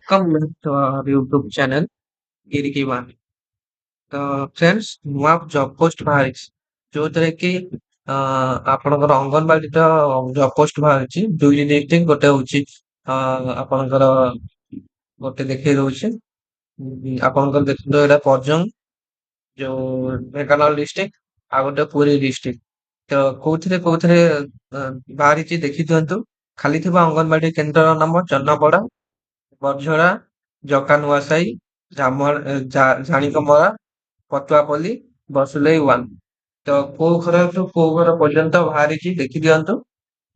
Welcome back to our YouTube channel, Kirkiwan. ତ friends ନୂଆ job post ବାହାରିଛି ଯୋଉଥିରେ କି ଆପଣଙ୍କର ଅଙ୍ଗନବାଡିର ଜବ୍ ପୋଷ୍ଟ ବାହାରିଛି ଦୁଇଟି ଡିଷ୍ଟ୍ରିକ୍ଟ ଗୋଟେ ହଉଛି ଆପଣଙ୍କର ଗୋଟେ ଦେଖେଇ ଦଉଛି ଆପଣଙ୍କର ଦେଖନ୍ତୁ ଏଇଟା ପର୍ଜଙ୍ଗ ଯୋଉ ଢେଙ୍କାନାଳ ଡିଷ୍ଟ୍ରିକ୍ଟ ଆଉ ଗୋଟେ ପୁରୀ ଡିଷ୍ଟ୍ରିକ୍ଟ ତ କୋଉଥିରେ ବାହାରିଛି ଦେଖି ଦିଅନ୍ତୁ ଖାଲି ଥିବା ଅଙ୍ଗନବାଡି କେନ୍ଦ୍ରର ନାମ ଚନ୍ନପଡା ବରଝରା ଜକା ନୂଆସାହି ଝାଣିକମରା ପତୁଆପଲ୍ଲୀ ବସୁଲେଇ 1 ତ କୋଉ ଘରଠୁ କୋଉ ଘର ପର୍ଯ୍ୟନ୍ତ ବାହାରିଛି ଦେଖି ଦିଅନ୍ତୁ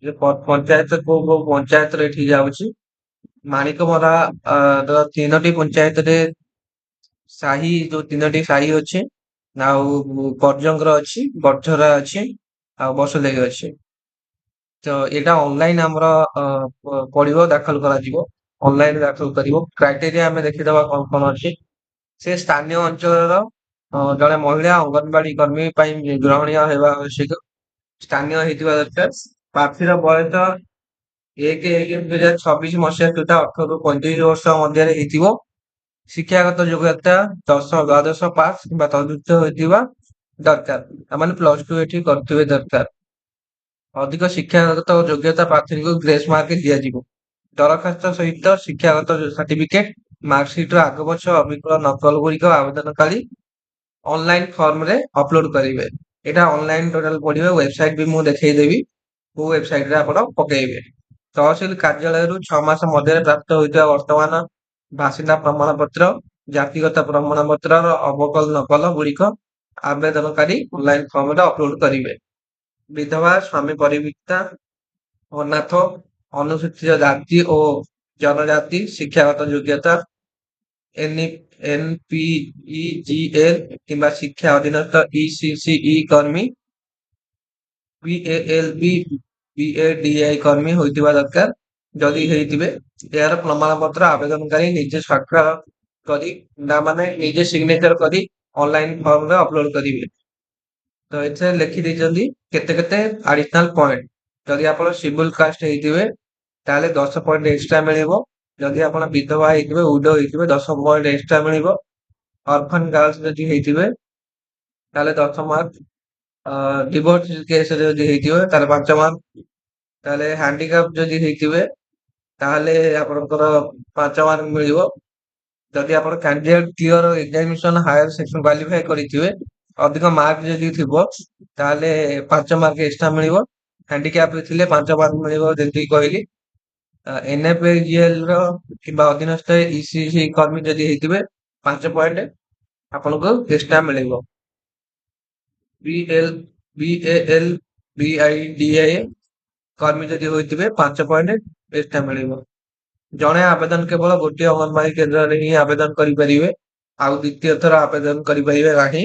ଯେ ପଞ୍ଚାୟତ କୋଉ କୋଉ ପଞ୍ଚାୟତରେ ଏଠି ଯାଉଛି ମାଣିକମରା ର ତିନୋଟି ପଞ୍ଚାୟତରେ ଯୋଉ ତିନୋଟି ସାହି ଅଛି ଆଉ ପର୍ଜଙ୍ଗର ଅଛି ବରଝରା ଅଛି ଆଉ ବସୁଲେଇ ଅଛି ତ ଏଇଟା ଅନଲାଇନ ଆମର ପଡିବ ଦାଖଲ କରାଯିବ ଅନଲାଇନ ଦାଖଲ କରିବ କ୍ରାଇଟେରିଆ ଆମେ ଦେଖିଦବା କଣ କଣ ଅଛି ସେ ସ୍ଥାନୀୟ ଅଞ୍ଚଳର ଜଣେ ମହିଳା ଅଙ୍ଗନବାଡି କର୍ମୀ ପାଇଁ ଗ୍ରହଣୀୟ ହେବା ଆବଶ୍ୟକ ସ୍ଥାନୀୟ ହେଇଥିବା ଦରକାର ପ୍ରାର୍ଥୀର ବୟସ 1/1/2026 ସୁଦ୍ଧା 18 ରୁ 35 ବର୍ଷ ମଧ୍ୟରେ ହେଇଥିବ ଶିକ୍ଷାଗତ ଯୋଗ୍ୟତା 10 ଦ୍ୱାଦଶ ପାସ୍ କିମ୍ବା ତଦୁଚ୍ଚ ହୋଇଥିବା ଦରକାର ମାନେ +2 ଏଠି କରିଥିବେ ଦରକାର ଅଧିକ ଶିକ୍ଷାଗତ ଯୋଗ୍ୟତା ପ୍ରାର୍ଥୀଙ୍କୁ ଗ୍ରେସ୍ ମାର୍କ ଦିଆଯିବ ଦରଖାସ୍ତ ସହିତ ଶିକ୍ଷାଗତ ସାର୍ଟିଫିକେଟ ମାର୍କସିଟର ଆଗ ପଛ ଅବିକଳ ନକଲ ଗୁଡିକ ଆବେଦନକାରୀ ଅନଲାଇନ ଫର୍ମରେ ଅପଲୋଡ କରିବେ ଏଇଟା ଅନଲାଇନ ଟୋଟାଲ ପଡିବ ୱେବସାଇଟ ବି ମୁଁ ଦେଖେଇଦେବି କୋଉ ୱେବସାଇଟରେ ଆପଣ ପକେଇବେ ତହସିଲ କାର୍ଯ୍ୟାଳୟରୁ 6 ମାସ ମଧ୍ୟରେ ପ୍ରାପ୍ତ ହୋଇଥିବା ବର୍ତ୍ତମାନ ବାସିନ୍ଦା ପ୍ରମାଣପତ୍ର ଜାତିଗତ ପ୍ରମାଣପତ୍ରର ଅବକଲ ନକଲ ଗୁଡିକ ଆବେଦନକାରୀ ଅନଲାଇନ ଫର୍ମରେ ଅପଲୋଡ କରିବେ ବିଧବା ସ୍ୱାମୀ ପରିତ୍ୟକ୍ତା ଅନାଥ ଅନୁସୂଚିତ ଜାତି ଓ ଜନଜାତି ଶିକ୍ଷାଗତ ଯୋଗ୍ୟତା NPEGL କିମ୍ବା ଶିକ୍ଷା ଅଧୀନସ୍ଥ ECCE କର୍ମୀ BALB BADI କର୍ମୀ ହୋଇଥିବା ଦରକାର ଯଦି ହେଇଥିବେ ଏହାର ପ୍ରମାଣପତ୍ର ଆବେଦନକାରୀ ନିଜେ ସ୍ୱାକ୍ଷର କରି ମାନେ ନିଜେ ସିଗ୍ନେଚର କରି ଅନଲାଇନ ଫର୍ମରେ ଅପଲୋଡ କରିବେ ତ ଏଥିରେ ଲେଖି ଦେଇଛନ୍ତି କେତେ କେତେ ଆଡିସନାଲ ପଏଣ୍ଟ ଯଦି ଆପଣ ସିଡ୍ୟୁଲ କାଷ୍ଟ ହେଇଥିବେ ତାହେଲେ 10 ପଏଣ୍ଟ ଏକ୍ସଟ୍ରା ମିଳିବ ଯଦି ଆପଣ ବିଧବା ହେଇଥିବେ ଉଇଡୋ ହେଇଥିବେ 10 ପଏଣ୍ଟ ଏକ୍ସଟ୍ରା ମିଳିବ ଅରଫାନ ଗାର୍ଲସ ଯଦି ହେଇଥିବେ ତାହେଲେ 10 ମାର୍କ ଡିଭୋର୍ସ କେସରେ ଯଦି ହେଇଥିବେ ତାହେଲେ 5 ମାର୍କ ତାହେଲେ ହ୍ୟାଣ୍ଡିକାପ ଯଦି ହେଇଥିବେ ତାହେଲେ ଆପଣଙ୍କର 5 ମାର୍କ ମିଳିବ ଯଦି ଆପଣ candidate clear examination higher section qualify କରିଥିବେ ଅଧିକ ମାର୍କ ଯଦି ଥିବ ତାହେଲେ 5 ମାର୍କ ଏକ୍ସଟ୍ରା ମିଳିବ ହ୍ୟାଣ୍ଡିକ୍ୟାପ ଥିଲେ 5 ମାର୍କ ମିଳିବ ଯେମିତି କହିଲି NFAGL ର କିମ୍ବା ଅଧୀନସ୍ଥ ECC କର୍ମୀ ଯଦି ହେଇଥିବେ 5 ପଏଣ୍ଟ ଆପଣଙ୍କୁ ଏକ୍ସଟ୍ରା ମିଳିବ BAL BIDA କର୍ମୀ ଯଦି ହୋଇଥିବେ 5 ପଏଣ୍ଟ ଏକ୍ସଟ୍ରା ମିଳିବ ଜଣେ ଆବେଦନ କେବଳ ଗୋଟିଏ ଅଙ୍ଗନବାଡି କେନ୍ଦ୍ରରେ ହିଁ ଆବେଦନ କରିପାରିବେ ଆଉ ଦ୍ୱିତୀୟ ଥର ଆବେଦନ କରିପାରିବେ ନାହିଁ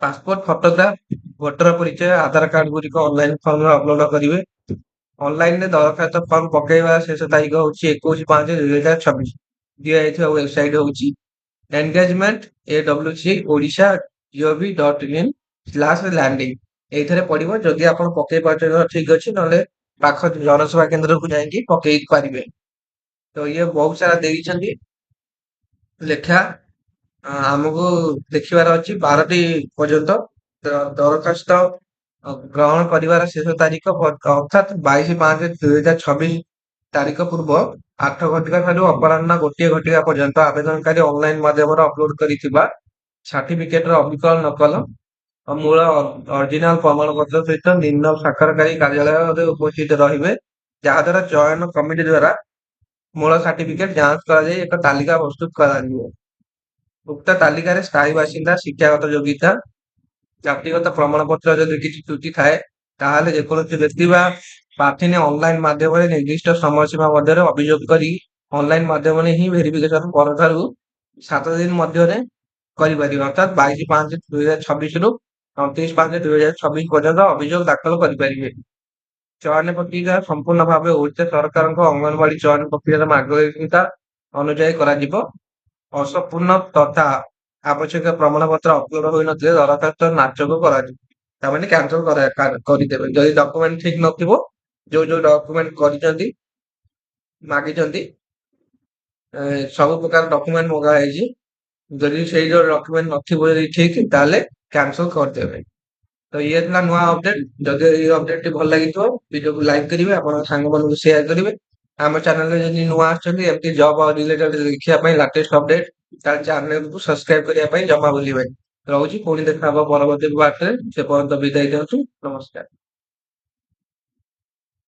ପାସପୋର୍ଟ ଫଟୋଗ୍ରାଫ ଭୋଟର ପରିଚୟ ଆଧାର କାର୍ଡ ଗୁଡିକ ଅନଲାଇନ ଫର୍ମରେ ଅପଲୋଡ କରିବେ ଅନଲାଇନରେ ଦରଖାସ୍ତ ଫର୍ମ ପକେଇବା ଶେଷ ତାରିଖ ହଉଛି 21/5/2026 ଦିଆଯାଇଥିବା ୱେବସାଇଟ ହଉଛି ଏନଗେଜମେଣ୍ଟ AWC ଓଡ଼ିଶା gov.in/landing ଏଇଥିରେ ପଡିବ ଯଦି ଆପଣ ପକେଇ ପାରୁଛନ୍ତି ତ ଠିକ ଅଛି ନହେଲେ ପାଖ ଜନସେବା କେନ୍ଦ୍ରକୁ ଯାଇକି ପକେଇ ପାରିବେ ତ ଇଏ ବହୁତ ସାରା ଦେଇଛନ୍ତି ଲେଖା ଆମକୁ ଦେଖିବାର ଅଛି 12ଟି ପର୍ଯ୍ୟନ୍ତ ଦରଖାସ୍ତ ଗ୍ରହଣ କରିବାର ଶେଷ ତାରିଖ ଅର୍ଥାତ୍ 22/5/2026 ତାରିଖ ପୂର୍ବ 8 ଘଟିକା ଠାରୁ ଅପରାହ୍ନ 1 ଘଟିକା ପର୍ଯ୍ୟନ୍ତ ଆବେଦନକାରୀ ଅନଲାଇନ ମାଧ୍ୟମରେ ଅପଲୋଡ କରିଥିବା ସାର୍ଟିଫିକେଟର ଅବିକଳ ନକଲ ଓ ମୂଳ ଅରିଜିନାଲ ପ୍ରମାଣପତ୍ର ସହିତ ନିମ୍ନ ସ୍ୱାକ୍ଷରକାରୀ କାର୍ଯ୍ୟାଳୟରେ ଉପସ୍ଥିତ ରହିବେ ଯାହାଦ୍ୱାରା ଚୟନ କମିଟି ଦ୍ୱାରା ମୂଳ ସାର୍ଟିଫିକେଟ ଯାଞ୍ଚ କରାଯାଇ ଏକ ତାଲିକା ପ୍ରସ୍ତୁତ କରାଯିବ ଉକ୍ତ ତାଲିକାରେ ସ୍ଥାୟୀ ବାସିନ୍ଦା ଶିକ୍ଷାଗତ ଯୋଗ୍ୟତା ଜାତିଗତ ପ୍ରମାଣପତ୍ର ଯଦି କିଛି ତ୍ରୁଟି ଥାଏ ତାହେଲେ ଯେକୌଣସି ବ୍ୟକ୍ତି ବା ପ୍ରାର୍ଥିନୀ ଅନଲାଇନ ମାଧ୍ୟମରେ ନିର୍ଦ୍ଦିଷ୍ଟ ସମୟସୀମା ମଧ୍ୟରେ ଅଭିଯୋଗ କରି ଅନଲାଇନ ମାଧ୍ୟମରେ ହିଁ ଭେରିଫିକେସନ ପରଠାରୁ 7 ଦିନ ମଧ୍ୟରେ କରିପାରିବେ ଅର୍ଥାତ୍ 22/5/2026 ରୁ 29/5/2026 ପର୍ଯ୍ୟନ୍ତ ଅଭିଯୋଗ ଦାଖଲ କରିପାରିବେ ଚୟନ ପ୍ରକ୍ରିୟା ସମ୍ପୂର୍ଣ୍ଣ ଭାବେ ଓଡ଼ିଶା ସରକାରଙ୍କ ଅଙ୍ଗନବାଡି ଚୟନ ପ୍ରକ୍ରିୟାର ମାର୍ଗଦର୍ଶିକା ଅନୁଯାୟୀ କରାଯିବ ଅସମ୍ପୂର୍ଣ୍ଣ ତଥା ଆବଶ୍ୟକ ପ୍ରମାଣପତ୍ର ଅପଲୋଡ ହୋଇନଥିଲେ ଦରଖାସ୍ତ ନାକଚ କରାଯିବ ତାମାନେ କ୍ୟାନସଲ କରିଦେବେ ଯଦି ଡକୁମେଣ୍ଟ ଠିକ ନଥିବ ଯୋଉ ଡକୁମେଣ୍ଟ କରିଛନ୍ତି ମାଗିଛନ୍ତି ସବୁ ପ୍ରକାର ଡକ୍ୟୁମେଣ୍ଟ ମଗା ହେଇଛି। ଯଦି ସେଇ ଯୋଉ ଡକ୍ୟୁମେଣ୍ଟ ନଥିବ ଯଦି ଠିକ ତାହେଲେ କ୍ୟାନସଲ କରିଦେବେ। ତ ଇଏ ଥିଲା ନୂଆ ଅପଡେଟ। ଯଦି ଏଇ ଅପଡେଟ ଟି ଭଲ ଲାଗିଥିବ ଭିଡିଓକୁ ଲାଇକ୍ କରିବେ, ଆପଣଙ୍କ ସାଙ୍ଗମାନଙ୍କୁ ସେୟାର କରିବେ। ଆମ ଚ୍ୟାନେଲରେ ଯଦି ନୂଆ ଆସିଛନ୍ତି ଏମିତି ଜବ୍ ରିଲେଟେଡ ଦେଖିବା ପାଇଁ ଲାଟେଷ୍ଟ ଅପଡେଟ, ତାହେଲେ ଚ୍ୟାନେଲକୁ ସବସ୍କ୍ରାଇବ କରିବା ପାଇଁ ଜମା ଭୁଲିବେନି। ରହୁଛି, ପୁଣି ଦେଖା ହବ ପରବର୍ତ୍ତୀ ପାର୍ଟରେ। ସେ ପର୍ଯ୍ୟନ୍ତ ବିଦାୟ ଦିଅନ୍ତୁ। ନମସ୍କାର।